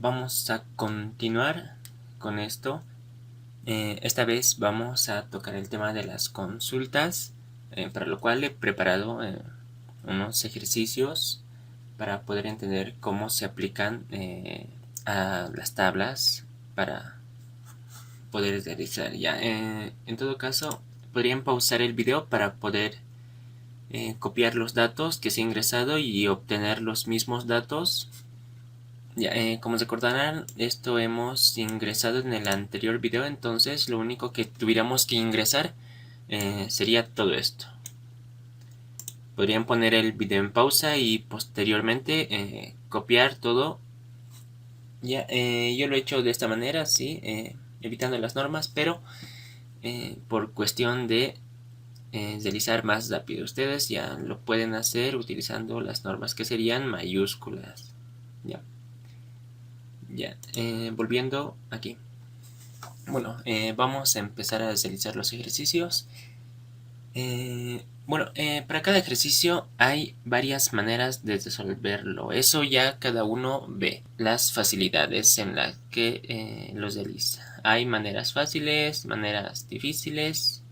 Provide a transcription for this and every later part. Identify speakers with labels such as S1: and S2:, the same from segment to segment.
S1: Vamos a continuar con esto. Esta vez vamos a tocar el tema de las consultas, para lo cual he preparado unos ejercicios para poder entender cómo se aplican a las tablas para poder realizar. En todo caso, podrían pausar el video para poder copiar los datos que se han ingresado y obtener los mismos datos. Como recordarán, esto hemos ingresado en el anterior video, entonces lo único que tuviéramos que ingresar sería todo esto. Podrían poner el video en pausa y posteriormente copiar todo. Yo lo he hecho de esta manera, sí, evitando las normas, pero por cuestión de deslizar más rápido. Ustedes ya lo pueden hacer utilizando las normas que serían mayúsculas. Volviendo aquí. Bueno, vamos a empezar a realizar los ejercicios. Para cada ejercicio hay varias maneras de resolverlo. Eso ya cada uno ve las facilidades en las que los realiza. Hay maneras fáciles, maneras difíciles.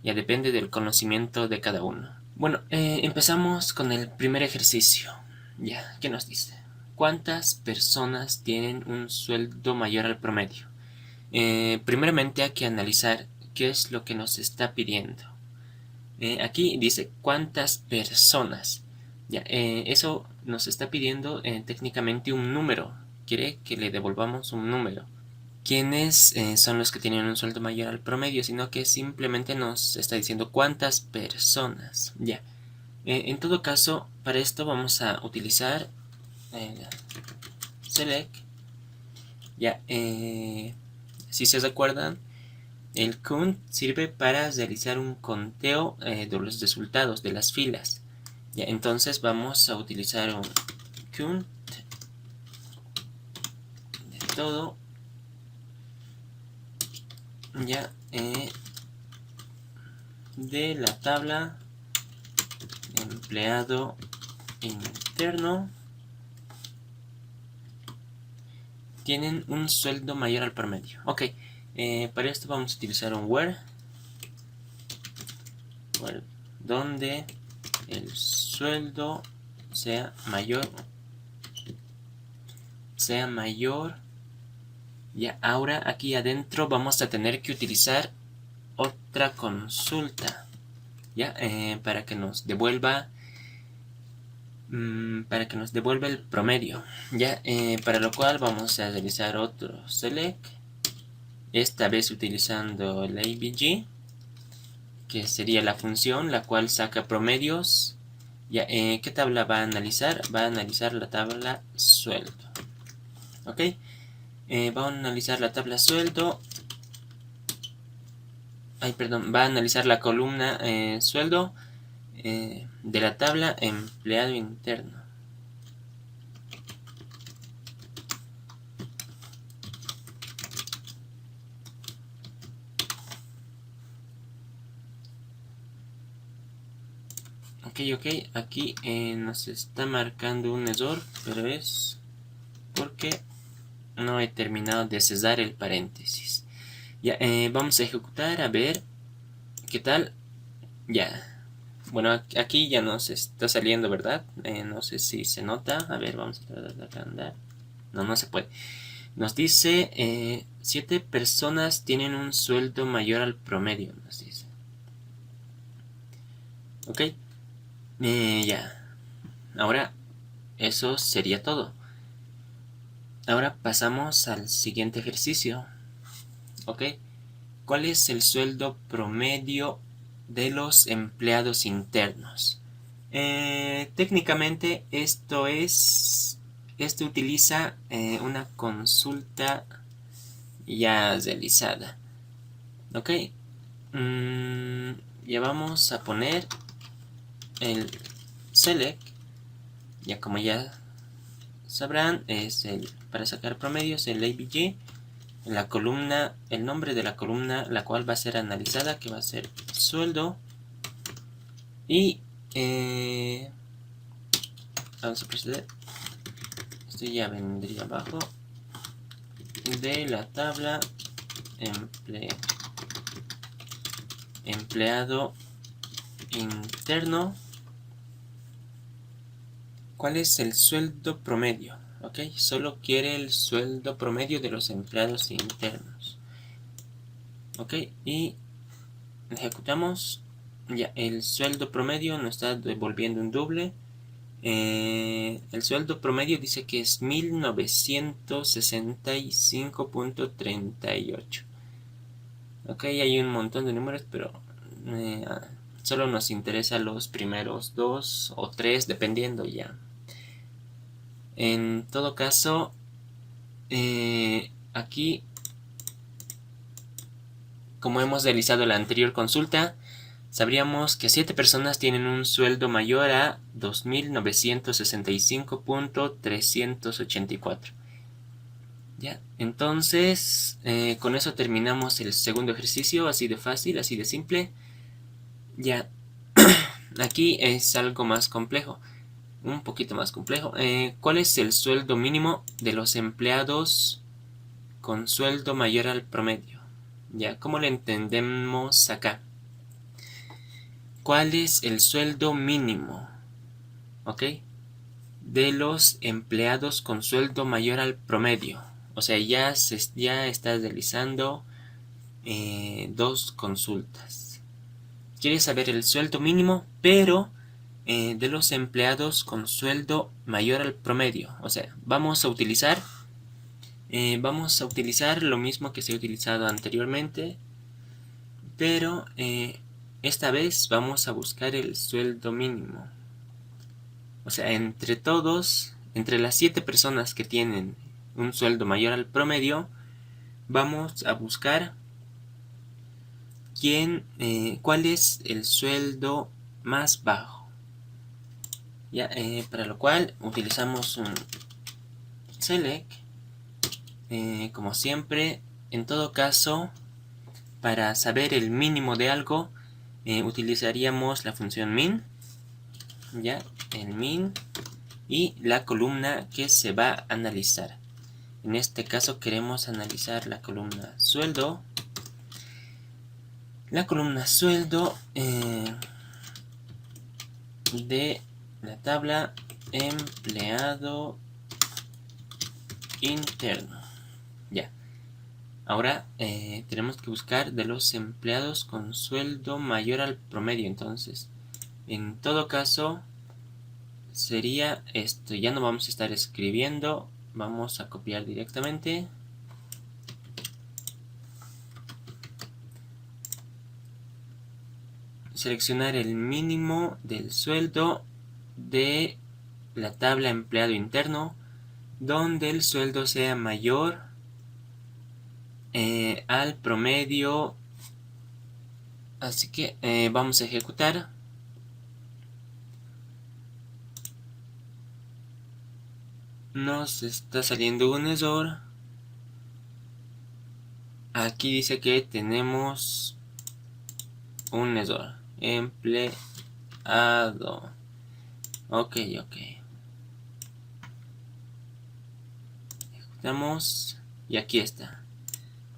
S1: Ya depende del conocimiento de cada uno. Bueno, empezamos con el primer ejercicio. ¿Qué nos dice? ¿Cuántas personas tienen un sueldo mayor al promedio? Primeramente hay que analizar qué es lo que nos está pidiendo. Aquí dice cuántas personas. Eso nos está pidiendo técnicamente un número. Quiere que le devolvamos un número. ¿Quiénes son los que tienen un sueldo mayor al promedio? Sino que simplemente nos está diciendo cuántas personas. En todo caso, para esto vamos a utilizar select. Si se recuerdan, el count sirve para realizar un conteo de los resultados de las filas. Entonces vamos a utilizar un count de todo. De la tabla empleado interno tienen un sueldo mayor al promedio. Ok, para esto vamos a utilizar un where donde el sueldo sea mayor. Ahora aquí adentro vamos a tener que utilizar otra consulta para que nos devuelva el promedio. Para lo cual vamos a realizar otro select, esta vez utilizando el ABG, que sería la función la cual saca promedios. ¿Qué tabla va a analizar? Va a analizar la tabla sueldo. Ok, va a analizar la tabla sueldo. Va a analizar la columna sueldo de la tabla empleado interno. Ok, aquí nos está marcando un error, pero es porque no he terminado de cerrar el paréntesis. Vamos a ejecutar a ver qué tal. Bueno, aquí ya nos está saliendo, ¿verdad? No sé si se nota. A ver, vamos a tratar de andar. No se puede. Nos dice 7 personas tienen un sueldo mayor al promedio, nos dice. Ok. Ahora, eso sería todo. Ahora pasamos al siguiente ejercicio. Ok. ¿Cuál es el sueldo promedio de los empleados internos? Técnicamente esto utiliza una consulta ya realizada. Ok. Vamos a poner el select. Como ya sabrán, es para sacar promedios, el ABG. La columna, el nombre de la columna la cual va a ser analizada, que va a ser sueldo. Y vamos a proceder. Esto ya vendría abajo. de la tabla empleado interno, ¿cuál es el sueldo promedio? Ok, solo quiere el sueldo promedio de los empleados internos. Ok, y ejecutamos. Ya, el sueldo promedio nos está devolviendo un doble. El sueldo promedio dice que es 1965.38. Ok, hay un montón de números, pero solo nos interesa los primeros 2 o 3, dependiendo ya. En todo caso, aquí, como hemos realizado la anterior consulta, sabríamos que 7 personas tienen un sueldo mayor a 2.965.384. Ya, entonces, con eso terminamos el segundo ejercicio, así de fácil, así de simple. Ya, aquí es algo más complejo, un poquito más complejo. ¿Cuál es el sueldo mínimo de los empleados con sueldo mayor al promedio? Ya, ¿cómo lo entendemos acá? ¿Cuál es el sueldo mínimo? ¿Ok? De los empleados con sueldo mayor al promedio. O sea, ya estás realizando 2 consultas. Quieres saber el sueldo mínimo, pero de los empleados con sueldo mayor al promedio. O sea, vamos a utilizar lo mismo que se ha utilizado anteriormente, pero esta vez vamos a buscar el sueldo mínimo. O sea, entre las 7 personas que tienen un sueldo mayor al promedio, vamos a buscar cuál es el sueldo más bajo. Ya, para lo cual utilizamos un select. Como siempre, en todo caso, para saber el mínimo de algo, utilizaríamos la función min. Ya, el min y la columna que se va a analizar. En este caso queremos analizar la columna sueldo. La columna sueldo de la tabla empleado interno. Ya. Ahora tenemos que buscar de los empleados con sueldo mayor al promedio. Entonces, en todo caso, sería esto. Ya no vamos a estar escribiendo. Vamos a copiar directamente. Seleccionar el mínimo del sueldo de la tabla empleado interno, donde el sueldo sea mayor al promedio. Así que vamos a ejecutar. Nos está saliendo un error. Aquí dice que tenemos un error. Empleado. Ok. Ejecutamos. Y aquí está.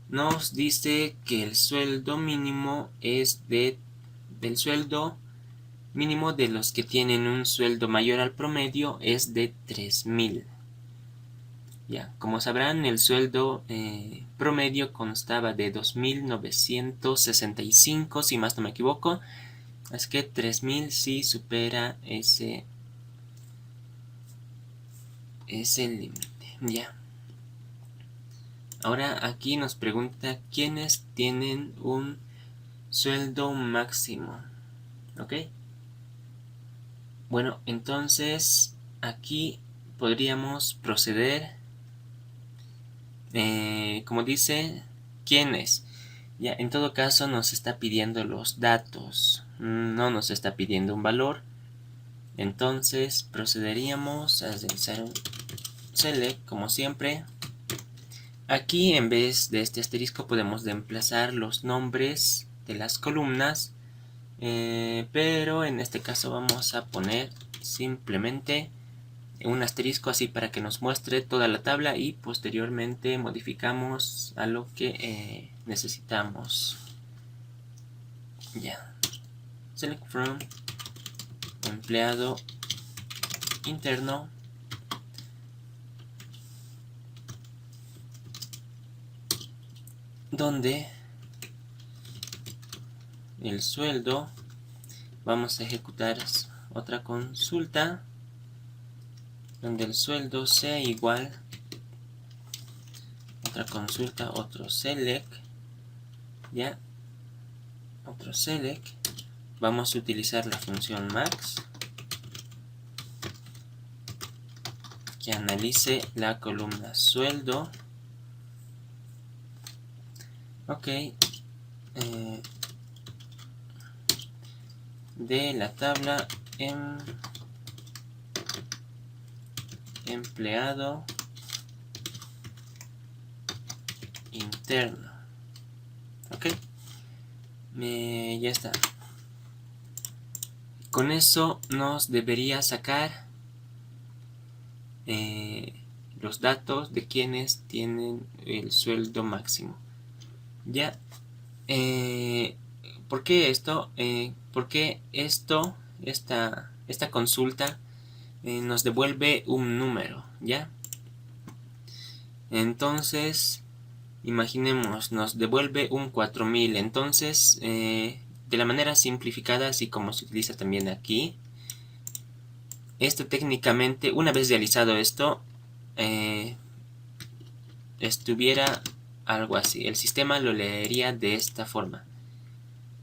S1: Nos dice que el sueldo mínimo es del sueldo mínimo de los que tienen un sueldo mayor al promedio es de 3.000. Ya, como sabrán, el sueldo promedio constaba de 2.965, si más no me equivoco. Así que 3.000 sí supera ese límite. Ya. Ahora aquí nos pregunta quiénes tienen un sueldo máximo. ¿Ok? Bueno, entonces aquí podríamos proceder. Como dice, ¿quiénes? Ya, en todo caso nos está pidiendo los datos. No nos está pidiendo un valor. Entonces procederíamos a realizar un select, como siempre. Aquí, en vez de este asterisco, podemos reemplazar los nombres de las columnas, pero en este caso vamos a poner simplemente un asterisco así para que nos muestre toda la tabla y posteriormente modificamos a lo que necesitamos. Ya. Select from empleado interno donde el sueldo, vamos a ejecutar otra consulta donde el sueldo sea igual, otra consulta, otro select, ya, otro select, vamos a utilizar la función max que analice la columna sueldo. Ok, de la tabla empleado interno. Ok, ya está. Con eso nos debería sacar los datos de quienes tienen el sueldo máximo. Ya. ¿Por qué esto? Porque esta consulta nos devuelve un número, ¿ya? Entonces, imaginemos, nos devuelve un 4000. Entonces, de la manera simplificada, así como se utiliza también aquí, esto técnicamente, una vez realizado esto, estuviera algo así. El sistema lo leería de esta forma.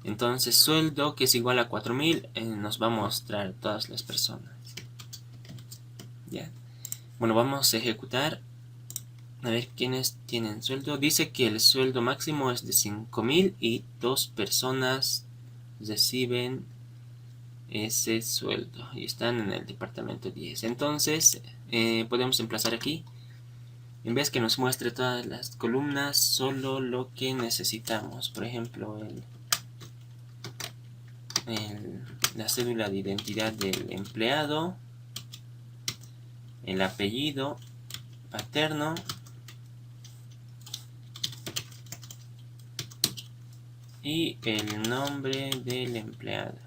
S1: Entonces sueldo, que es igual a 4000, nos va a mostrar todas las personas. ¿Ya? Bueno, vamos a ejecutar. A ver quiénes tienen sueldo. Dice que el sueldo máximo es de 5000 y 2 personas reciben ese sueldo y están en el departamento 10. Entonces podemos emplazar aquí. En vez que nos muestre todas las columnas, solo lo que necesitamos. Por ejemplo, la cédula de identidad del empleado, el apellido paterno, y el nombre del empleado.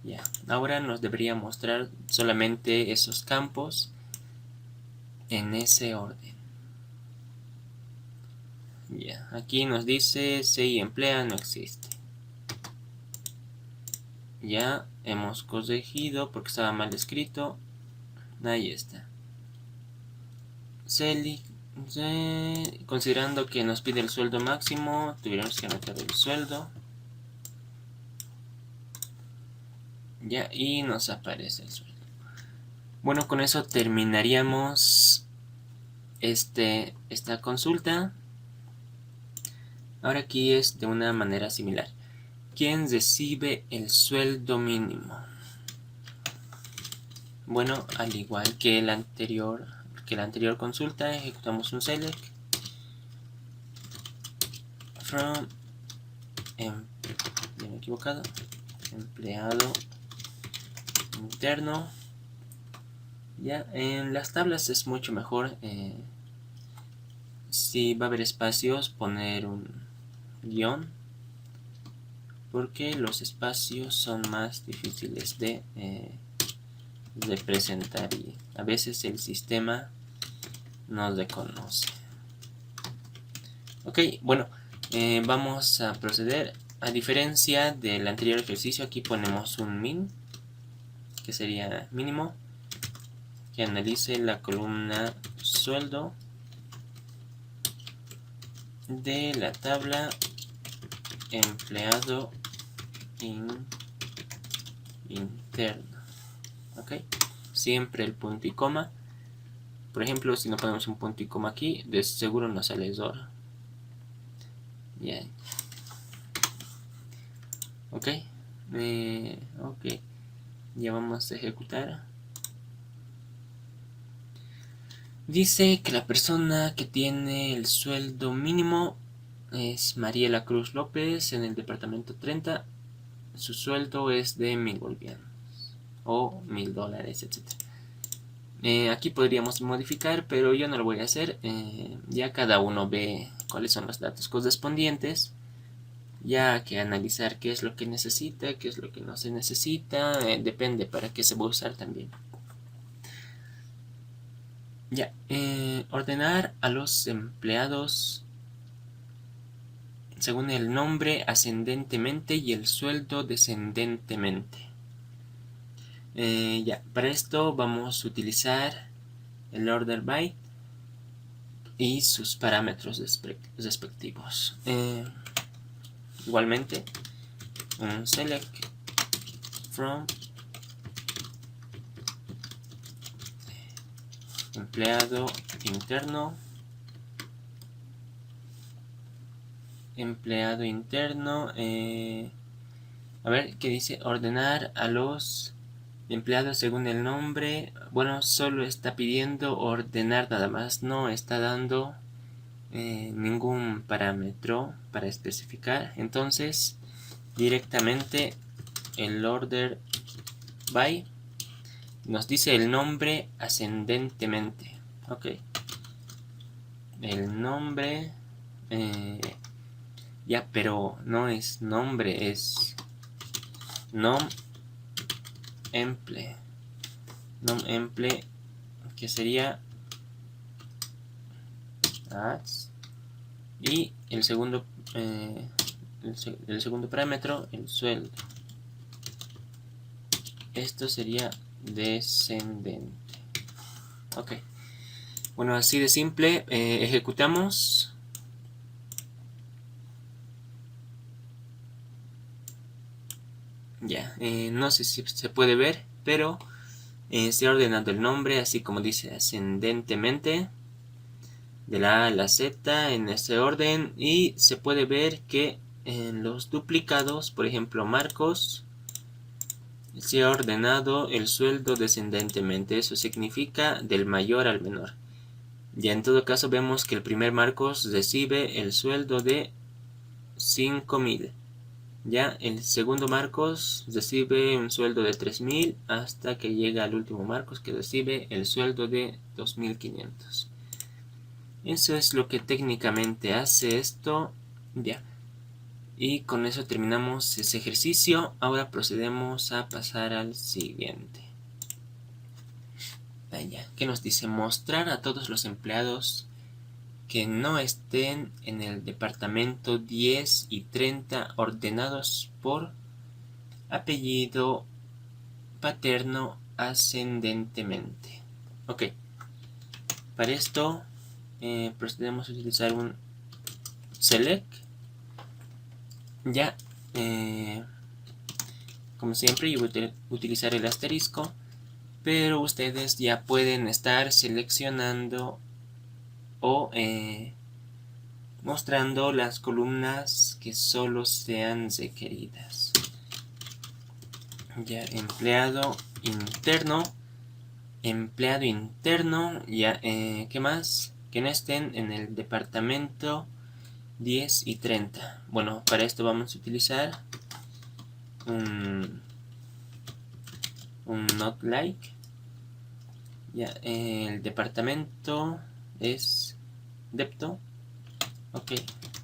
S1: Ya, ahora nos debería mostrar solamente esos campos en ese orden. Ya, aquí nos dice si emplea no existe. Ya hemos corregido porque estaba mal escrito. Ahí está. Considerando que nos pide el sueldo máximo, tuviéramos que anotar el sueldo. Ya, y nos aparece el sueldo. Bueno, con eso terminaríamos esta consulta. Ahora aquí es de una manera similar. ¿Quién recibe el sueldo mínimo? Bueno, al igual que la anterior consulta, ejecutamos un select from ya me he equivocado, empleado interno. Ya en las tablas es mucho mejor, si va a haber espacios, poner un guión, porque los espacios son más difíciles de presentar y a veces el sistema no reconoce. Ok, bueno, vamos a proceder. A diferencia del anterior ejercicio, aquí ponemos un min, que sería mínimo, que analice la columna sueldo de la tabla empleado interno. Ok, siempre el punto y coma. Por ejemplo, si no ponemos un punto y coma aquí, de seguro nos sale error. Bien. Ok, ok, ya vamos a ejecutar. Dice que la persona que tiene el sueldo mínimo es Mariela Cruz López en el departamento 30. Su sueldo es de 1000 bolivianos. o $1000, etc. Aquí podríamos modificar, pero yo no lo voy a hacer. Ya cada uno ve cuáles son los datos correspondientes. Ya que analizar qué es lo que necesita, qué es lo que no se necesita, depende para qué se va a usar también. Ya, ordenar a los empleados según el nombre ascendentemente y el sueldo descendentemente. Ya, para esto vamos a utilizar el order by y sus parámetros respectivos. Igualmente, un select from empleado interno, a ver qué dice, ordenar a los empleados según el nombre. Bueno, solo está pidiendo ordenar nada más, no está dando ningún parámetro para especificar. Entonces directamente el order by nos dice el nombre ascendentemente. Ok, el nombre ya, pero no es nombre, es nom emple, que sería ads, y el segundo parámetro, el sueldo. Esto sería descendente. Ok, bueno, así de simple. Ejecutamos. Ya, no sé si se puede ver, pero estoy ordenando el nombre así como dice, ascendentemente, de la A a la Z en ese orden, y se puede ver que en los duplicados, por ejemplo Marcos, se ha ordenado el sueldo descendentemente. Eso significa del mayor al menor. Ya en todo caso vemos que el primer Marcos recibe el sueldo de 5.000. Ya el segundo Marcos recibe un sueldo de 3.000 hasta que llega al último Marcos, que recibe el sueldo de 2.500. Eso es lo que técnicamente hace esto. Ya. Y con eso terminamos ese ejercicio. Ahora procedemos a pasar al siguiente. Vaya, ¿qué nos dice? Mostrar a todos los empleados que no estén en el departamento 10 y 30 ordenados por apellido paterno ascendentemente. Ok, para esto procedemos a utilizar un select. Ya, como siempre yo voy a utilizar el asterisco, pero ustedes ya pueden estar seleccionando o mostrando las columnas que solo sean requeridas. Ya, empleado interno, ya, ¿qué más? Que no estén en el departamento 10 y 30. Bueno, para esto vamos a utilizar un not like. Ya, el departamento es depto. Ok,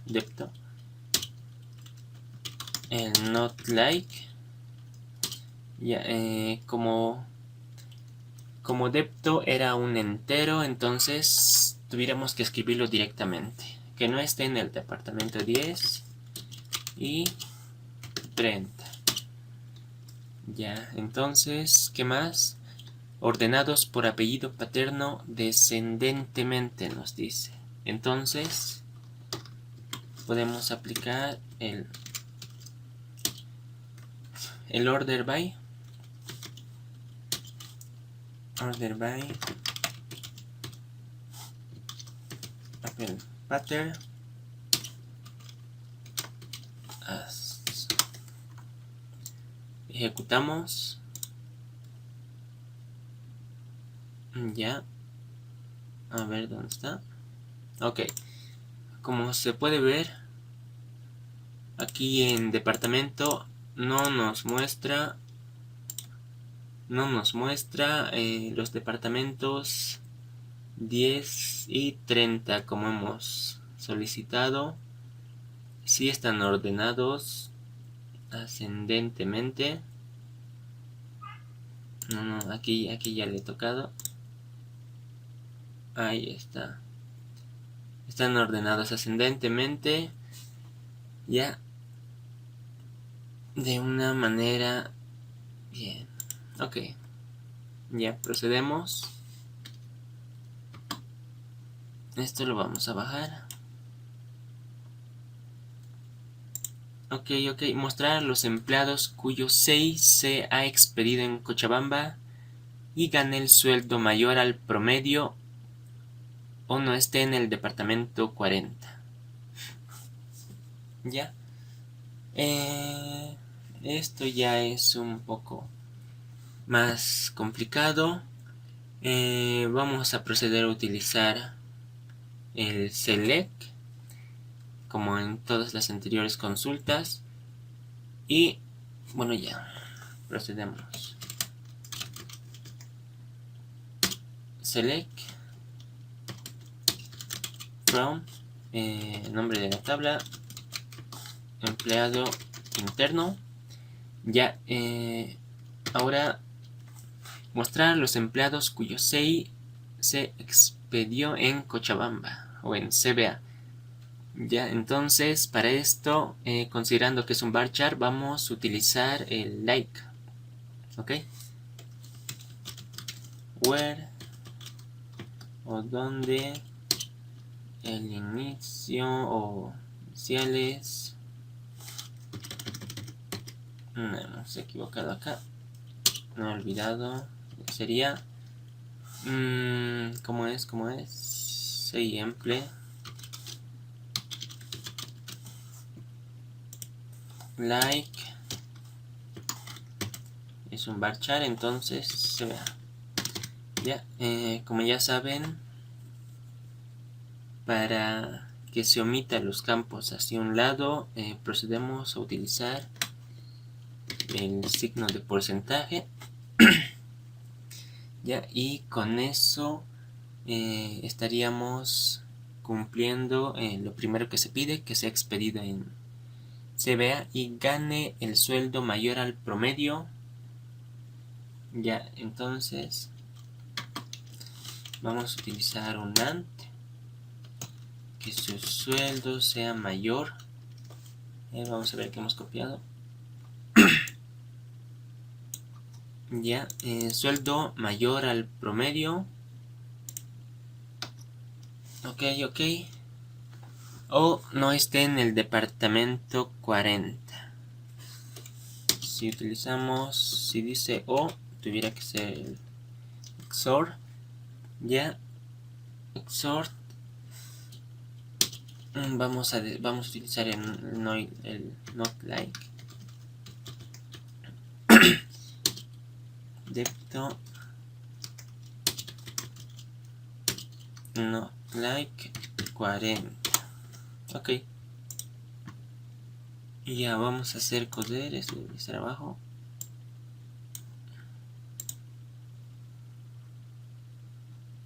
S1: depto. El not like. Ya, como depto era un entero, entonces tuviéramos que escribirlo directamente. Que no esté en el departamento 10 y 30. Ya, entonces, ¿qué más? Ordenados por apellido paterno descendentemente, nos dice. Entonces, podemos aplicar el order by. Order by apel pater as. Ejecutamos. Ya, a ver dónde está. Ok, como se puede ver aquí en departamento no nos muestra no nos muestra los departamentos 10 y 30 como hemos solicitado. Si están ordenados ascendentemente. No, aquí ya le he tocado. Ahí está. Están ordenados ascendentemente. Ya. De una manera bien. Ok. Ya procedemos. Esto lo vamos a bajar. Ok. Mostrar a los empleados cuyo CEI se ha expedido en Cochabamba y gane el sueldo mayor al promedio o no esté en el departamento 40. Ya. Esto ya es un poco más complicado. Vamos a proceder a utilizar el select como en todas las anteriores consultas. Y bueno, ya procedemos. Select from nombre de la tabla, empleado interno. Ya, ahora mostrar a los empleados cuyo CEI se expedió en Cochabamba o en CBA. Ya, entonces para esto, considerando que es un varchar, vamos a utilizar el like. Ok. Where o donde el inicio o iniciales. No hemos equivocado acá. No he olvidado. Sería ¿cómo es? Siempre like es un varchar, entonces se vea. Ya, como ya saben, para que se omita los campos hacia un lado, procedemos a utilizar el signo de porcentaje. Ya, y con eso estaríamos cumpliendo lo primero que se pide, que sea expedido en CBA y gane el sueldo mayor al promedio. Ya, entonces vamos a utilizar un AND, que su sueldo sea mayor. Vamos a ver qué hemos copiado. Ya, sueldo mayor al promedio. Ok. O no esté en el departamento 40. Si dice O, tuviera que ser el XOR. Ya, XOR. Vamos a utilizar el not like. Depto not like 40. Ok. Y ya vamos a hacer coder, esto debe estar abajo.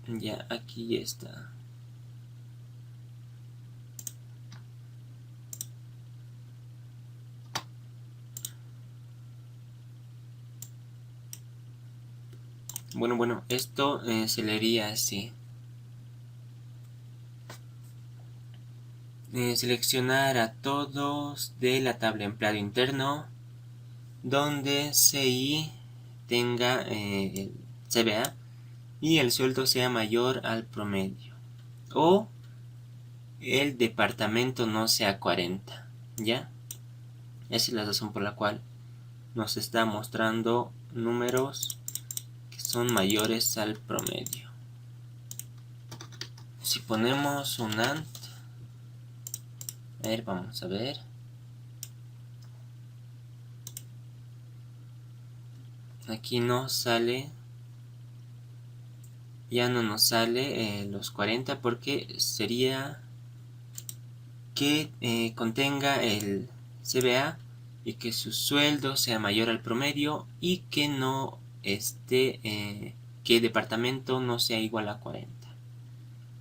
S1: Ya, aquí ya está. Bueno, esto se leería así. Seleccionar a todos de la tabla empleado interno donde CI tenga el CBA y el sueldo sea mayor al promedio o el departamento no sea 40. ¿Ya? Esa es la razón por la cual nos está mostrando números que son mayores al promedio. Si ponemos un AND, a ver, vamos a ver. Aquí no sale, ya no nos sale los 40 porque sería que contenga el CBA y que su sueldo sea mayor al promedio y que no que departamento no sea igual a 40.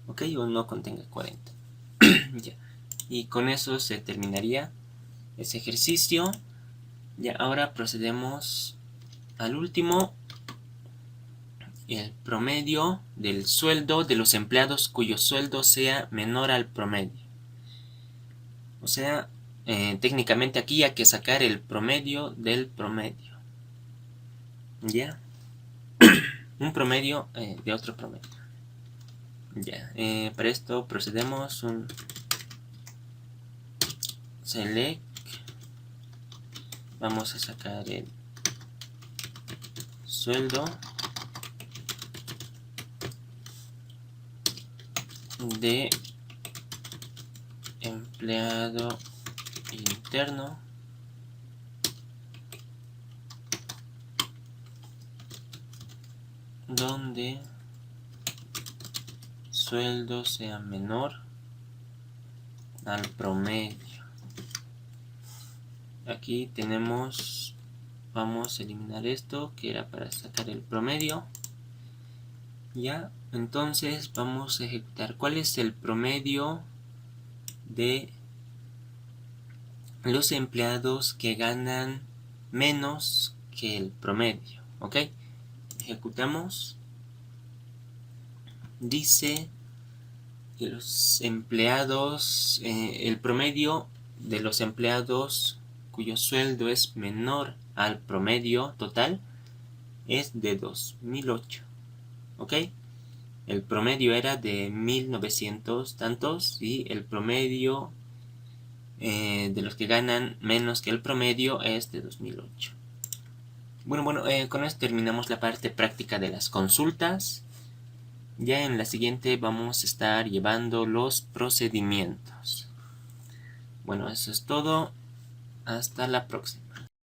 S1: ¿Ok? O no contenga 40. Ya. Y con eso se terminaría ese ejercicio. Ya, ahora procedemos al último. El promedio del sueldo de los empleados cuyo sueldo sea menor al promedio. O sea, técnicamente aquí hay que sacar el promedio del promedio. ¿Ya? Un promedio de otro promedio. Ya, para esto procedemos un select. Vamos a sacar el sueldo de empleado interno donde sueldo sea menor al promedio. Aquí tenemos, vamos a eliminar esto que era para sacar el promedio. Ya, entonces vamos a ejecutar cuál es el promedio de los empleados que ganan menos que el promedio. ¿Ok? Ejecutamos. Dice que los empleados, el promedio de los empleados cuyo sueldo es menor al promedio total es de 2008. ¿Ok? El promedio era de 1900 tantos y el promedio de los que ganan menos que el promedio es de 2008. Bueno, con esto terminamos la parte práctica de las consultas. Ya en la siguiente vamos a estar llevando los procedimientos. Bueno, eso es todo. Hasta la próxima.